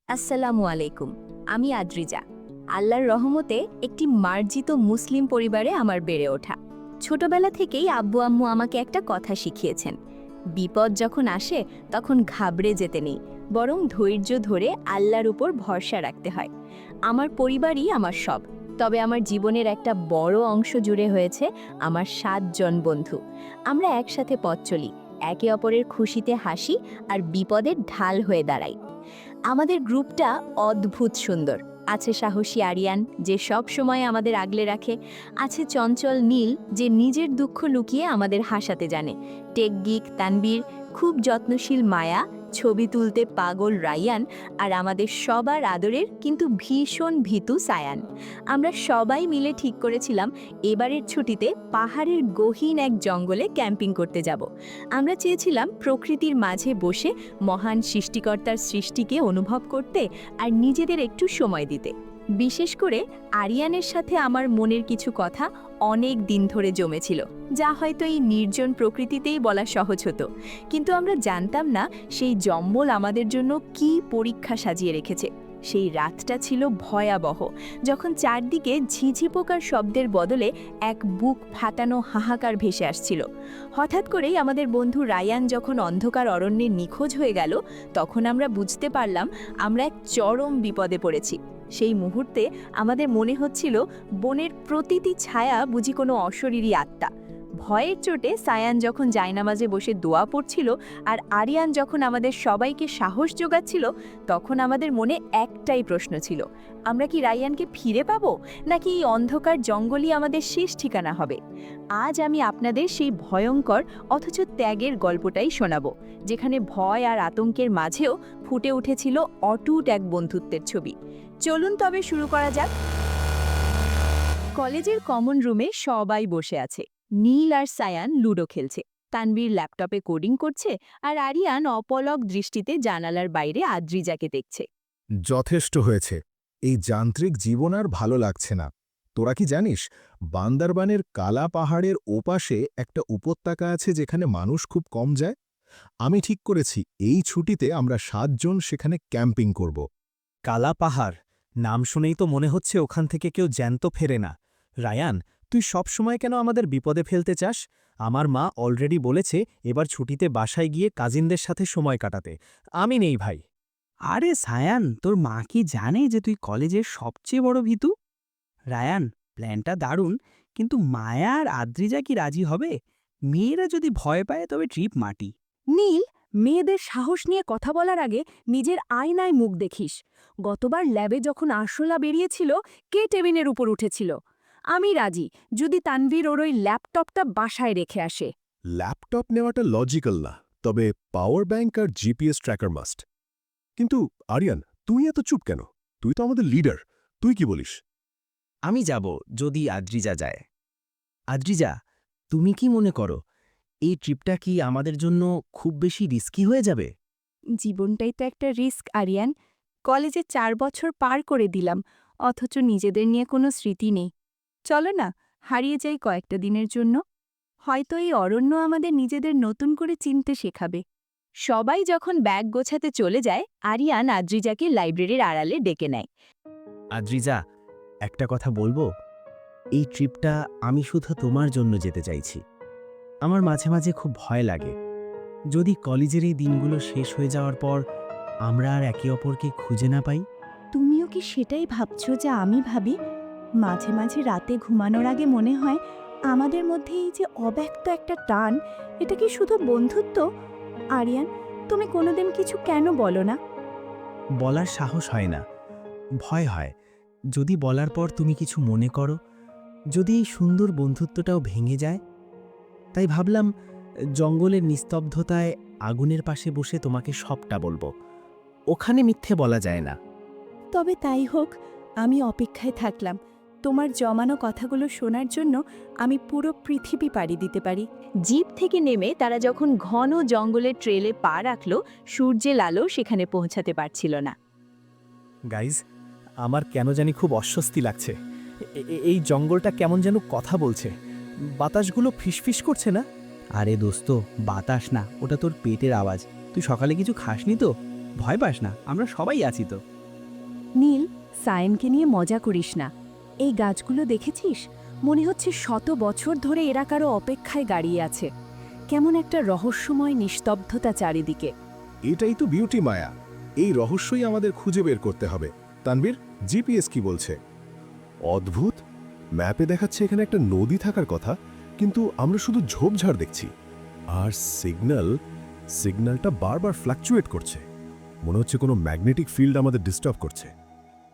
আসসালামু আলাইকুম। আমি আদ্রিজা। আল্লাহর রহমতে একটি মার্জিত মুসলিম পরিবারে আমার বেড়ে ওঠা। ছোটবেলা থেকেই আব্বু আম্মু আমাকে একটা কথা শিখিয়েছেন, বিপদ যখন আসে তখন ঘাবড়ে যেতে নেই, বরং ধৈর্য ধরে আল্লাহর উপর ভরসা রাখতে হয়। আমার পরিবারই আমার সব, তবে আমার জীবনের একটা বড় অংশ জুড়ে হয়েছে আমার ৭ জন বন্ধু। আমরা একসাথে পথ চলি, একে অপরের খুশিতে হাসি আর বিপদের ঢাল হয়ে দাঁড়াই। আমাদের গ্রুপটা অদ্ভুত সুন্দর। আছে সাহসী আরিয়ান, যে সব সময় আমাদের আগলে রাখে। আছে চঞ্চল নীল, যে নিজের দুঃখ লুকিয়ে আমাদের হাসাতে জানে। টেক গিক তানবীর, খুব যত্নশীল মায়া, ছবি তুলতে পাগল রায়ান, আর আমাদের সবার আদরের কিন্তু ভীষণ ভীতু সায়ান। আমরা সবাই মিলে ঠিক করেছিলাম এবারের ছুটিতে পাহাড়ের গহীন এক জঙ্গলে ক্যাম্পিং করতে যাব। আমরা চেয়েছিলাম প্রকৃতির মাঝে বসে মহান সৃষ্টিকর্তার সৃষ্টিকে অনুভব করতে আর নিজেদের একটু সময় দিতে। বিশেষ করে আরিয়ানের সাথে আমার মনের কিছু কথা অনেক দিন ধরে জমেছিল, যা হয়তো এই নির্জন প্রকৃতিতেই বলা সহজ হতো। কিন্তু আমরা জানতাম না সেই জঙ্গল আমাদের জন্য কী পরীক্ষা সাজিয়ে রেখেছে। সেই রাতটা ছিল ভয়াবহ, যখন চারদিকে ঝিঝি পোকার শব্দের বদলে এক বুক ফাটানো হাহাকার ভেসে আসছিল। হঠাৎ করেই আমাদের বন্ধু রায়ান যখন অন্ধকার অরণ্যে নিখোঁজ হয়ে গেল, তখন আমরা বুঝতে পারলাম আমরা এক চরম বিপদে পড়েছি। সেই মুহূর্তে আমাদের মনে হচ্ছিল বনের প্রতিটি ছায়া বুঝি কোনো অশরীরী আত্মা। ভয়ের চোটে সায়ান যখন জায়নামাজে বসে দোয়া পড়ছিল আর আরিয়ান যখন আমাদের সবাইকে সাহস যোগাচ্ছিল, তখন আমাদের মনে একটাই প্রশ্ন ছিল, আমরা কি রায়ানকে ফিরে পাবো, নাকি এই অন্ধকার জঙ্গলই আমাদের শেষ ঠিকানা হবে? আজ আমি আপনাদের সেই ভয়ঙ্কর অথচ ত্যাগের গল্পটাই শোনাবো, যেখানে ভয় আর আতঙ্কের মাঝেও ফুটে উঠেছিল অটুট এক বন্ধুত্বের ছবি। চলুন তবে শুরু করা যাক। কলেজের কমন রুমে সবাই বসে আছে। নীল আর সায়ান লুডো খেলছে, তানবীর ল্যাপটপে কোডিং করছে, আর আরিয়ান অপলক দৃষ্টিতে জানালার বাইরে আদ্রিজাকে দেখছে। যথেষ্ট হয়েছে। এই যান্ত্রিক জীবন আর ভালো লাগছে না। তোরা কি জানিস, বান্দারবানের কালা পাহাড়ের ওপাশে একটা উপত্যকা আছে যেখানে মানুষ খুব কম যায়? আমি ঠিক করেছি এই ছুটিতে আমরা ৭ জন সেখানে ক্যাম্পিং করব। কালা পাহাড় নাম শুনেই তো মনে হচ্ছে ওখান থেকে কেউ জ্যান্ত ফেরে না। রায়ান, তুই সবসময় কেন আমাদের বিপদে ফেলতে চাস? আমার মা অলরেডি বলেছে এবার ছুটিতে বাসায় গিয়ে কাজিনদের সাথে সময় কাটাতে। আমি নেই ভাই। আরে সায়ান, তোর মা কি জানে যে তুই কলেজের সবচেয়ে বড় ভীতু? রায়ান, প্ল্যানটা দারুণ, কিন্তু মায়া আর আদ্রিজা কি রাজি হবে? মেয়েরা যদি ভয় পায় তবে ট্রিপ মাটি। নীল, মেয়েদের সাহস নিয়ে কথা বলার আগে নিজের আয়নায় মুখ দেখিস। গতবার ল্যাবে যখন আরশোলা বেরিয়েছিল, কে টেবিলের উপর উঠেছিল? আমি রাজি, যদি তানভীর ওর ওই ল্যাপটপটা বাসায় রেখে আসে। ল্যাপটপ নেওয়াটা লজিক্যাল না, তবে পাওয়ার ব্যাংক আর জিপিএস ট্র্যাকার মাস্ট। কিন্তু আরিয়ান, তুই এত চুপ কেন? তুই তো আমাদের লিডার, তুই কি বলিস? আমি যাব যদি আদ্রিজা যায়। আদ্রিজা, তুমি কি মনে করো এই ট্রিপটা কি আমাদের জন্য খুব বেশি রিস্কি হয়ে যাবে? জীবনটাই তো একটা রিস্ক আরিয়ান। কলেজে ৪ বছর পার করে দিলাম, অথচ নিজেদের নিয়ে কোনো স্মৃতি নেই। চলো না, হারিয়ে যাই কয়েকটা দিনের জন্য। হয়তো এই অরণ্য আমাদের নিজেদের নতুন করে চিনতে শেখাবে। সবাই যখন ব্যাগ গোছাতে চলে যায়, আরিয়ান আদ্রিজাকে লাইব্রেরির আড়ালে ডেকে নেয়। আদ্রিজা, একটা কথা বলবো? এই ট্রিপটা আমি শুধু তোমার জন্য যেতে চাইছি। আমার মাঝে মাঝে খুব ভয় লাগে, যদি কলেজের এই দিনগুলো শেষ হয়ে যাওয়ার পর আমরা আর একে অপরকে খুঁজে না পাই। তুমিও কি সেটাই ভাবছো যা আমি ভাবি? মাঝে মাঝে রাতে ঘুমানোর আগে মনে হয় আমাদের মধ্যে এই যে অব্যক্ত একটা টান, এটা কি শুধু বন্ধুত্ব? আরিয়ান, তুমি কোনোদিন কিছু কেন বলো না? বলার সাহস হয় না, ভয় হয়। যদি বলার পর তুমি কিছু মনে করো, যদি এই সুন্দর বন্ধুত্বটাও ভেঙে যায়। তাই ভাবলাম জঙ্গলের নিস্তব্ধতায় আগুনের পাশে বসে তোমাকে সবটা বলবো। ওখানে মিথ্যে বলা যায় না। তবে তাই হোক, আমি অপেক্ষায় থাকলাম। তোমার জমানো কথাগুলো শোনার জন্য আমি পুরো পৃথিবী পাড়ি দিতে পারি। জিপ থেকে নেমে তারা যখন ঘন জঙ্গলের ট্রেলে পা রাখল, সূর্যের আলো সেখানে পৌঁছাতে পারছিল না। গাইজ, আমার কেন জানি খুব অস্বস্তি লাগছে। এই জঙ্গলটা কেমন যেন কথা বলছে। বাতাসগুলো ফিসফিস করছে না? আরে দোস্ত, বাতাস না, ওটা তোর পেটের আওয়াজ। তুই সকালে কিছু খাসনি তো? ভয় পাস না, আমরা সবাই আছি তো। নীল, সায়েনকে নিয়ে মজা করিস না। এই গাছগুলো দেখেছিস? মনে হচ্ছে শত বছর ধরে এরা কারো অপেক্ষায় দাঁড়িয়ে আছে। কেমন একটা রহস্যময় নিস্তব্ধতা চারিদিকে। এটাই তো বিউটি মায়া। এই রহস্যই আমাদের খুঁজে বের করতে হবে। তানবীর, জিপিএস কি বলছে? অদ্ভুত, ম্যাপে দেখাচ্ছে এখানে একটা নদী থাকার কথা, কিন্তু আমরা শুধু ঝোপঝাড় দেখছি। আর সিগন্যালটা বারবার ফ্ল্যাকচুয়েট করছে। মনে হচ্ছে কোনো ম্যাগনেটিক ফিল্ড আমাদের ডিস্টার্ব করছে।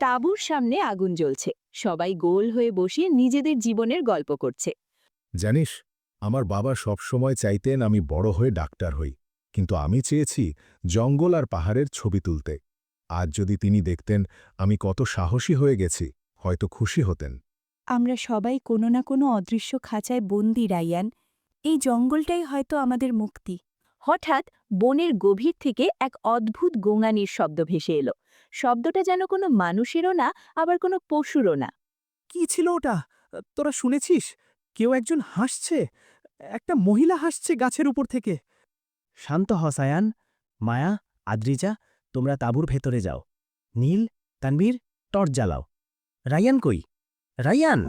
তাঁবুর সামনে আগুন জ্বলছে। সবাই গোল হয়ে বসিয়ে নিজেদের জীবনের গল্প করছে। জানিস, আমার বাবা সবসময় চাইতেন আমি বড় হয়ে ডাক্তার হই, কিন্তু আমি চেয়েছি জঙ্গল আর পাহাড়ের ছবি তুলতে। আজ যদি তিনি দেখতেন আমি কত সাহসী হয়ে গেছি, হয়তো খুশি হতেন। আমরা সবাই কোনো না কোনো অদৃশ্য খাঁচায় বন্দি, রায়ান। এই জঙ্গলটাই হয়তো আমাদের মুক্তি। হঠাৎ বনের গভীর থেকে এক অদ্ভুত গোঙানির শব্দ ভেসে এলো। শব্দটা যেন কোনো মানুষেরও না, আবার কোনো পশুরও না। কি ছিল ওটা? তোরা শুনেছিস? কেউ একজন হাসছে। একটা মহিলা হাসছে গাছের উপর থেকে। শান্ত হ সায়ান। মায়া, আদ্রিজা, তোমরা তাঁবুর ভেতরে যাও। নীল, তানবীর, টর্চ জ্বালাও। রায়ান কই? রায়ান!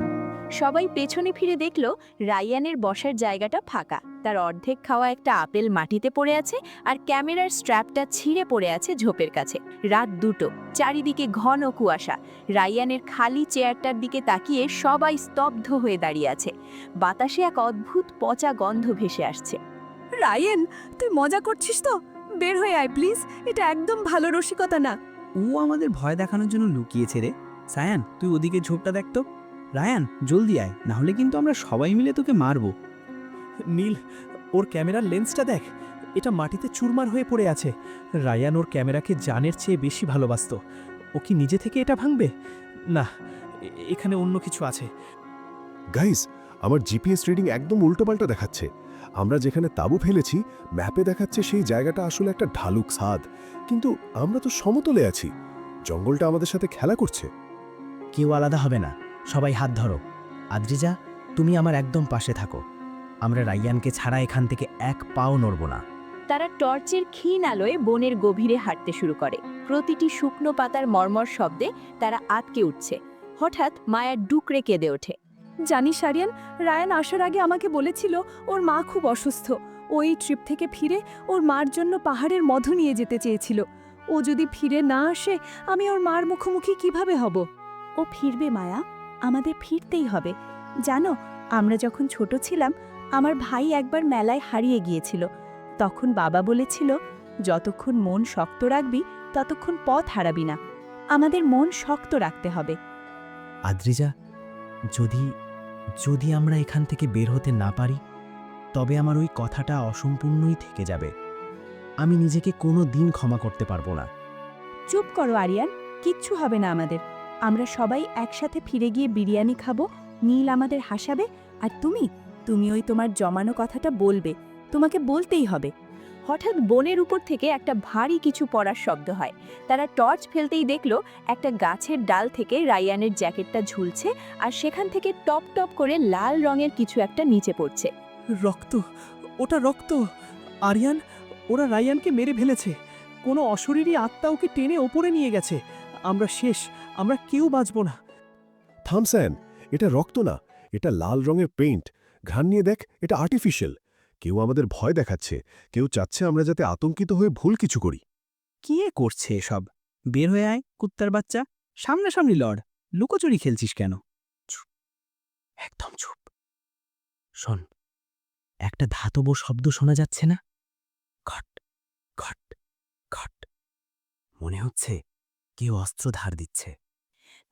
সবাই পেছনে ফিরে দেখল রায়ানের বসার জায়গাটা ফাঁকা। তার অর্ধেক খাওয়া একটা আপেল মাটিতে পড়ে আছে, আর ক্যামেরার স্ট্র্যাপটা ছিঁড়ে পড়ে আছে ঝোপের কাছে। রাত 2টো, চারিদিকে ঘন কুয়াশা। রায়ানের খালি চেয়ারটার দিকে তাকিয়ে সবাই স্তব্ধ হয়ে দাঁড়িয়ে আছে। বাতাসে এক অদ্ভুত পচা গন্ধ ভেসে আসছে। রায়ান, তুই মজা করছিস তো? বের হয়ে আয় প্লিজ। এটা একদম ভালো রসিকতা না। ও আমাদের ভয় দেখানোর জন্য লুকিয়েছে রে। সায়ান, তুই ওদিকে ঝোপটা দেখ তো। রায়ান, জলদি আয়, না হলে কিন্তু আমরা সবাই মিলে তোকে মারব। নীল, ওর ক্যামেরার লেন্সটা দেখ। এটা মাটিতে চুরমার হয়ে পড়ে আছে। রায়ান ওর ক্যামেরাকে জানের চেয়ে বেশি ভালোবাসত। ও কি নিজে থেকে এটা ভাঙবে? না, এখানে অন্য কিছু আছে। গাইস, আমার জিপিএস রিডিং একদম উল্টোপাল্টা দেখাচ্ছে। আমরা যেখানে তাঁবু ফেলেছি, ম্যাপে দেখাচ্ছে সেই জায়গাটা আসলে একটা ঢালুক ছাদ, কিন্তু আমরা তো সমতলে আছি। জঙ্গলটা আমাদের সাথে খেলা করছে। কেউ আলাদা হবে না, সবাই হাত ধরো। আদ্রিজা, তুমি আমার একদম পাশে থাকো। আমরা রায়ানকে ছাড়া এখান থেকে এক পাও নড়ব না। তারা টর্চের ক্ষীণ আলোয় বনের গভীরে হাঁটতে শুরু করে। প্রতিটি শুকনো পাতার মর্মর শব্দে তারা আটকে উঠছে। হঠাৎ মায়া ডুকরে কেঁদে ওঠে। জানিস আরিয়ান, রায়ান আসার আগে আমাকে বলেছিল ওর মা খুব অসুস্থ। ও এই ট্রিপ থেকে ফিরে ওর মার জন্য পাহাড়ের মধু নিয়ে যেতে চেয়েছিল। ও যদি ফিরে না আসে, আমি ওর মার মুখোমুখি কিভাবে হব? ও ফিরবে মায়া, আমাদের ফিরতেই হবে। জানো, আমরা যখন ছোট ছিলাম, আমার ভাই একবার মেলায় হারিয়ে গিয়েছিল। তখন বাবা বলেছিল, যতক্ষণ মন শক্ত রাখবি ততক্ষণ পথ হারাবি না। আমাদের মন শক্ত রাখতে হবে। আদ্রিজা, যদি আমরা এখান থেকে বের হতে না পারি, তবে আমার ওই কথাটা অসম্পূর্ণই থেকে যাবে। আমি নিজেকে কোনো দিন ক্ষমা করতে পারবো না। চুপ করো আরিয়ান, কিচ্ছু হবে না আমাদের। আমরা সবাই একসাথে ফিরে গিয়ে বিরিয়ানি খাবো, নীল আমাদের হাসাবে, আর তুমি ওই তোমার জমানো কথাটা বলবে। তোমাকে বলতেই হবে। হঠাৎ বনের উপর থেকে একটা ভারী কিছু পড়ার শব্দ হয়। তারা টর্চ ফেলতেই দেখল একটা গাছের ডাল থেকে রায়ানের জ্যাকেটটা ঝুলছে, আর সেখান থেকে টপ টপ করে লাল রঙের কিছু একটা নিচে পড়ছে। রক্ত! ওটা রক্ত! আরিয়ান, ওরা রায়ানকে মেরে ফেলেছে। কোনো অশরীরী আত্মা ওকে টেনে ওপরে নিয়ে গেছে। আমরা শেষ, আমরা কেউ বাঁচব না। থামস্যান, এটা রক্ত না, এটা লাল রঙের পেইন্ট। ঘ্রাণ নিয়ে দেখ, এটা আর্টিফিশিয়াল। কেউ আমাদের ভয় দেখাচ্ছে, কেউ চাচ্ছে আমরা যাতে আতঙ্কিত হয়ে ভুল কিছু করি। কে করছে এসব? বের হয়ে আয়, কুত্তার বাচ্চা। সামনাসামনি লড়। লুকোচুরি খেলছিস কেন? চুপ, একদম চুপ। শোন, একটা ধাতব শব্দ শোনা যাচ্ছে না? খট খট খট। মনে হচ্ছে কেউ অস্ত্র ধার দিচ্ছে।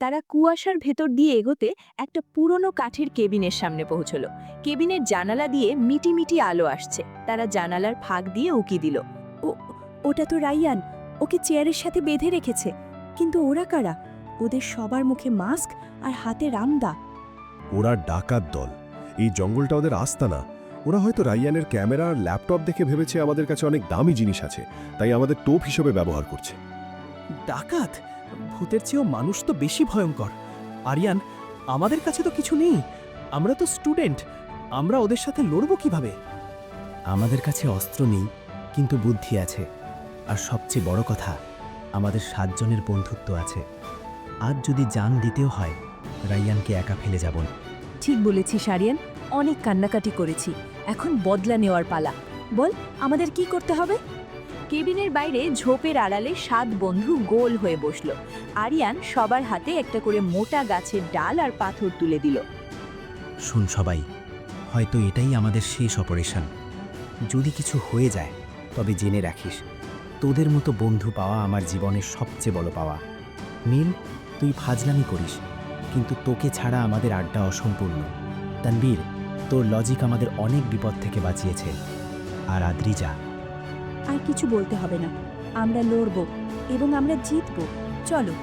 তারা কুয়াশার ভেতর দিয়ে এগোতে একটা পুরনো কাঠের কেবিনের সামনে পৌঁছল। কেবিনের জানালা দিয়ে মিটি মিটি আলো আসছে। তারা জানালার ফাঁক দিয়ে উকি দিল। ওটা তো রায়ান, ওকে চেয়ারের সাথে বেঁধে রেখেছে। কিন্তু ওরা কারা? ওদের সবার মুখে মাস্ক আর হাতে রামদা। ওরা ডাকাত দল। এই জঙ্গলটা ওদের আস্তানা। ওরা হয়তো রায়ানের ক্যামেরা আর ল্যাপটপ দেখে ভেবেছে আমাদের কাছে অনেক দামি জিনিস আছে, তাই আমাদের টোপ হিসেবে ব্যবহার করছে। ডাকাত? ভূতের চেয়েও মানুষ তো বেশি ভয়ঙ্কর। আরিয়ান, আমাদের কাছে তো কিছু নেই। আমরা তো স্টুডেন্ট। আমরা ওদের সাথে লড়ব কিভাবে? আমাদের কাছে অস্ত্র নেই, কিন্তু বুদ্ধি আছে। আর সবচেয়ে বড় কথা, আমাদের 7 জনের বন্ধুত্ব আছে। আজ যদি জান দিতেও হয় রাইয়ানকে একা ফেলে যাব না। ঠিক বলেছিস আরিয়ান, অনেক কান্নাকাটি করেছি, এখন বদলা নেওয়ার পালা। বল, আমাদের কি করতে হবে? কেবিনের বাইরে ঝোপের আড়ালে 7 বন্ধু গোল হয়ে বসল। আরিয়ান সবার হাতে একটা করে মোটা গাছের ডাল আর পাথর তুলে দিল। শুন সবাই, হয়তো এটাই আমাদের শেষ অপারেশন। যদি কিছু হয়ে যায় তবে জেনে রাখিস, তোদের মতো বন্ধু পাওয়া আমার জীবনের সবচেয়ে বড় পাওয়া। নীল, তুই ফাজলামি করিস, কিন্তু তোকে ছাড়া আমাদের আড্ডা অসম্পূর্ণ। তানবীর, তোর লজিক আমাদের অনেক বিপদ থেকে বাঁচিয়েছে। আর আদ্রিজা, আর কিছু বলতে হবে না, আমরা লড়ব এবং আমরা জিতব। চলো।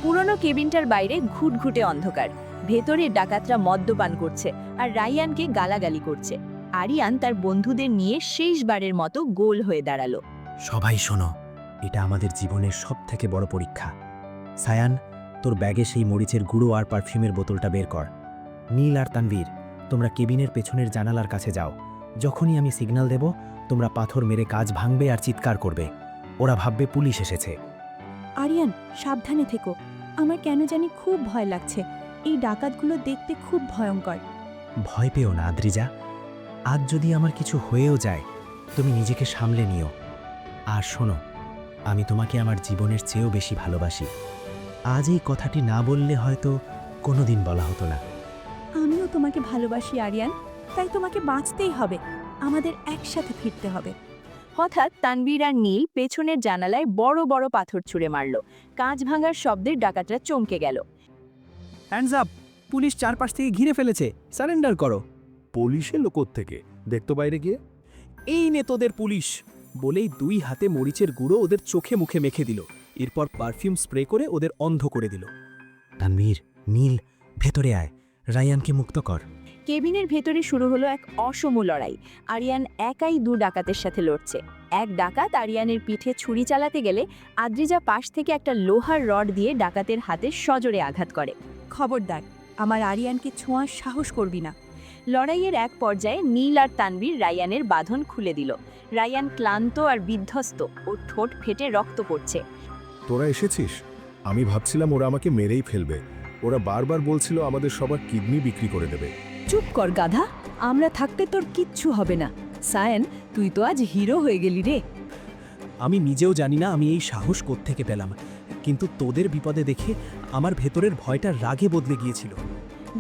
পুরনো কেবিনটার বাইরে ঘুটঘুটে অন্ধকার। ভেতরে ডাকাতরা মদ্যপান করছে আর রাইয়ানকে গালাগালি করছে। আরিয়ান তার বন্ধুদের নিয়ে শেষবারের মতো গোল হয়ে দাঁড়ালো। সবাই শোনো, এটা আমাদের জীবনের সবথেকে বড় পরীক্ষা। সায়ান, তোর ব্যাগে সেই মরিচের গুঁড়ো আর পারফিউমের বোতলটা বের কর। নীল আর তানভীর, তোমরা কেবিনের পেছনের জানালার কাছে যাও। যখনই আমি সিগন্যাল দেব, তোমরা পাথর মেরে কাজ ভাঙবে আর চিৎকার করবে। ওরা ভাববে পুলিশ এসেছে। আরিয়ান, সাবধানে থেকো। আমার কেন জানি খুব ভয় লাগছে। এই ডাকাতগুলো দেখতে খুব ভয়ঙ্কর। ভয় পেও না আদ্রিজা, আজ যদি আমার কিছু হয়েও যায় তুমি নিজেকে সামলে নিও। আর শোনো, আমি তোমাকে আমার জীবনের চেয়েও বেশি ভালোবাসি। আজ এই কথাটি না বললে হয়তো কোনোদিন বলা হতো না। আমিও তোমাকে ভালোবাসি আরিয়ান, তাই তোমাকে বাঁচতেই হবে। আমাদের একসাথে ফিরতে হবে। হঠাৎ তানবীর আর নীল পেছনের জানালায় বড় বড় পাথর ছুঁড়ে মারল। কাঁচ ভাঙার শব্দে ডাকাতরা চমকে গেল। Hands up! পুলিশ চারপাশ থেকে ঘিরে ফেলেছে, সারেন্ডার করো। পুলিশে লোক থেকে দেখতো বাইরে গিয়ে। এই নে তোদের পুলিশ বলেই 2 হাতে মরিচের গুঁড়ো ওদের চোখে মুখে মেখে দিল। এরপর পারফিউম স্প্রে করে ওদের অন্ধ করে দিল। তানভীর, নীল, ভেতরে আয়, রায়ানকে মুক্ত কর। কেবিনের ভেতরে শুরু হলো এক অসম লড়াই। আরিয়ান একাই 2 ডাকাতের সাথে লড়ছে। এক ডাকাত আরিয়ানের পিঠে ছুরি চালাতে গেলে আদ্রিজা পাশ থেকে একটা লোহার রড দিয়ে ডাকাতের হাতে সজোরে আঘাত করে। খবরদার, আমার আরিয়ানকে ছোঁয়ার সাহস করবি না। লড়াইয়ের এক পর্যায়ে নীল আর তানবীর রায়ানের বাঁধন খুলে দিল। রায়ান ক্লান্ত আর বিধ্বস্ত, ওর ঠোঁট ফেটে রক্ত পড়ছে। তোরা এসেছিস? আমি ভাবছিলাম ওরা আমাকে মেরেই ফেলবে। ওরা বারবার বলছিল আমাদের সবার কিডনি বিক্রি করে দেবে। চুপ কর গাধা, আমরা থাকতে তোর কিচ্ছু হবে না। সায়ান, তুই তো আজ হিরো হয়ে গেলি রে। আমি নিজেও জানি না আমি এই সাহস কোত্থেকে পেলাম, কিন্তু তোদের বিপদে দেখে আমার ভেতরের ভয়টা রাগে বদলে গিয়েছিল।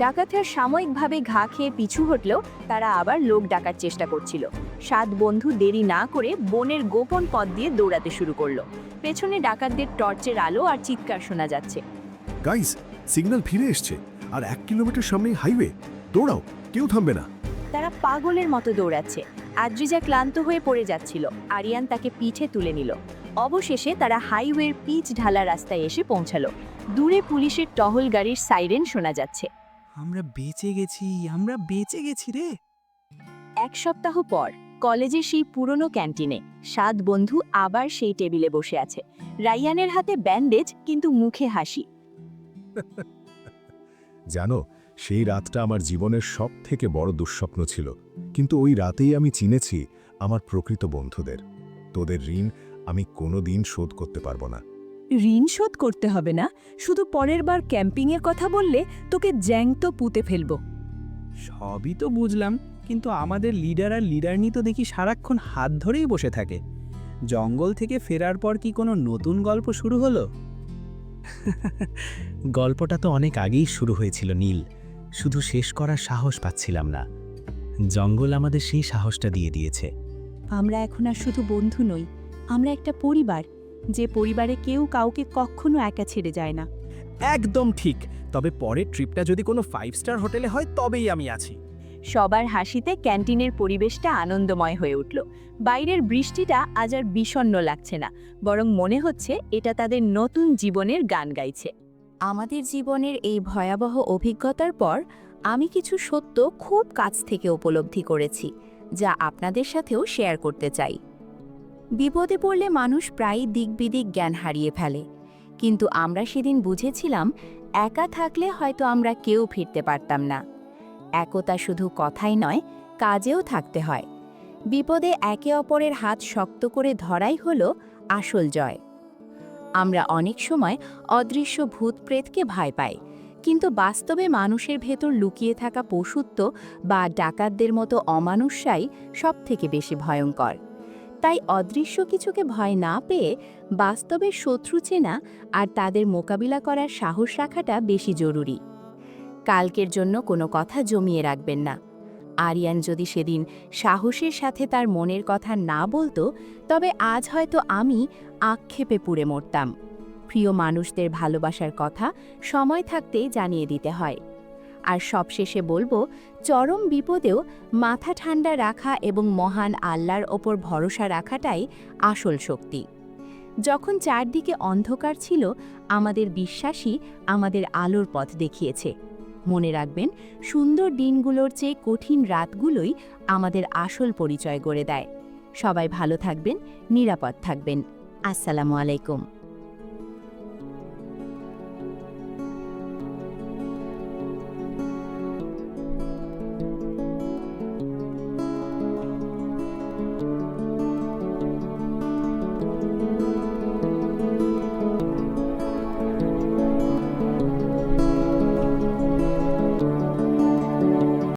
ডাকাতরা সাময়িকভাবে ঘা খেয়ে পিছু হটলেও তারা আবার লোক ডাকার চেষ্টা করছিল। 7 বন্ধু দেরি না করে বনের গোপন পথ দিয়ে দৌড়াতে শুরু করলো। পেছনে ডাকাতদের টর্চের আলো আর চিৎকার শোনা যাচ্ছে। গাইস, সিগন্যাল ফিরে এসছে, আর 1 কিলোমিটার সামনেই হাইওয়ে। দৌড়াও, কেউ থামবে না। তারা পাগলের মতো দৌড়াচ্ছে। আদ্রিজা ক্লান্ত হয়ে পড়ে যাচ্ছিল। আরিয়ান তাকে পিঠে তুলে নিল। অবশেষে তারা হাইওয়ের পিচ ঢালা রাস্তায় এসে পৌঁছালো। দূরে পুলিশের টহল গাড়ির সাইরেন শোনা যাচ্ছে। আমরা বেঁচে গেছি রে। 1 সপ্তাহ পর কলেজের সেই পুরনো ক্যান্টিনে 7 বন্ধু আবার সেই টেবিলে বসে আছে। রাইয়ানের হাতে ব্যান্ডেজ, কিন্তু মুখে হাসি। জানো, সেই রাতটা আমার জীবনের সবথেকে বড় দুঃস্বপ্ন ছিল, কিন্তু ওই রাতেই আমি চিনেছি আমার প্রকৃত বন্ধুদের। তোদের ঋণ আমি কোনোদিন শোধ করতে পারবো না। ঋণ শোধ করতে হবে না, শুধু পরের বার ক্যাম্পিংয়ের কথা বললে তোকে জ্যাংতো পুঁতে ফেলব। সবই তো বুঝলাম, কিন্তু আমাদের লিডার আর লিডারনি তো দেখি সারাক্ষণ হাত ধরেই বসে থাকে। জঙ্গল থেকে ফেরার পর কি কোনো নতুন গল্প শুরু হলো? গল্পটা তো অনেক আগেই শুরু হয়েছিল নীল, শুধু শেষ করার সাহস পাচ্ছিলাম না। জঙ্গল আমাদের সেই সাহসটা দিয়ে দিয়েছে। আমরা এখন আর শুধু বন্ধু নই, আমরা একটা পরিবার, যে পরিবারে কেউ কাউকে কখনো একা ছেড়ে যায় না। একদম ঠিক। তবে পরের ট্রিপটা যদি কোনো 5 স্টার হোটেলে হয় তবেই আমি আছি। সবার হাসিতে ক্যান্টিনের পরিবেশটা আনন্দময় হয়ে উঠল। বাইরের বৃষ্টিটা আজ আর বিষণ্ণ লাগছে না, বরং মনে হচ্ছে এটা তাদের নতুন জীবনের গান গাইছে। আমাদের জীবনের এই ভয়াবহ অভিজ্ঞতার পর আমি কিছু সত্য খুব কাছ থেকে উপলব্ধি করেছি, যা আপনাদের সাথেও শেয়ার করতে চাই। বিপদে পড়লে মানুষ প্রায়ই দিকবিদিক জ্ঞান হারিয়ে ফেলে, কিন্তু আমরা সেদিন বুঝেছিলাম একা থাকলে হয়তো আমরা কেউ ফিরতে পারতাম না। একতা শুধু কথাই নয়, কাজেও থাকতে হয়। বিপদে একে অপরের হাত শক্ত করে ধরাই হলো আসল জয়। আমরা অনেক সময় অদৃশ্য ভূত প্রেতকে ভয় পাই, কিন্তু বাস্তবে মানুষের ভেতর লুকিয়ে থাকা পশুত্ব বা ডাকাতদের মতো অমানুষ্যাই সবথেকে বেশি ভয়ঙ্কর। তাই অদৃশ্য কিছুকে ভয় না পেয়ে বাস্তবের শত্রু চেনা আর তাদের মোকাবিলা করার সাহস রাখাটা বেশি জরুরি। কালকের জন্য কোনো কথা জমিয়ে রাখবেন না। আরিয়ান যদি সেদিন সাহসের সাথে তার মনের কথা না বলতো, তবে আজ হয়তো আমি আক্ষেপে পুড়ে মরতাম। প্রিয় মানুষদের ভালোবাসার কথা সময় থাকতেই জানিয়ে দিতে হয়। আর সবশেষে বলবো, চরম বিপদেও মাথা ঠান্ডা রাখা এবং মহান আল্লাহর ওপর ভরসা রাখাটাই আসল শক্তি। যখন চারদিকে অন্ধকার ছিল, আমাদের বিশ্বাসই আমাদের আলোর পথ দেখিয়েছে। মনে রাখবেন, সুন্দর দিনগুলোর চেয়ে কঠিন রাতগুলোই আমাদের আসল পরিচয় গড়ে দেয়। সবাই ভালো থাকবেন, নিরাপদ থাকবেন। আসসালামু আলাইকুম।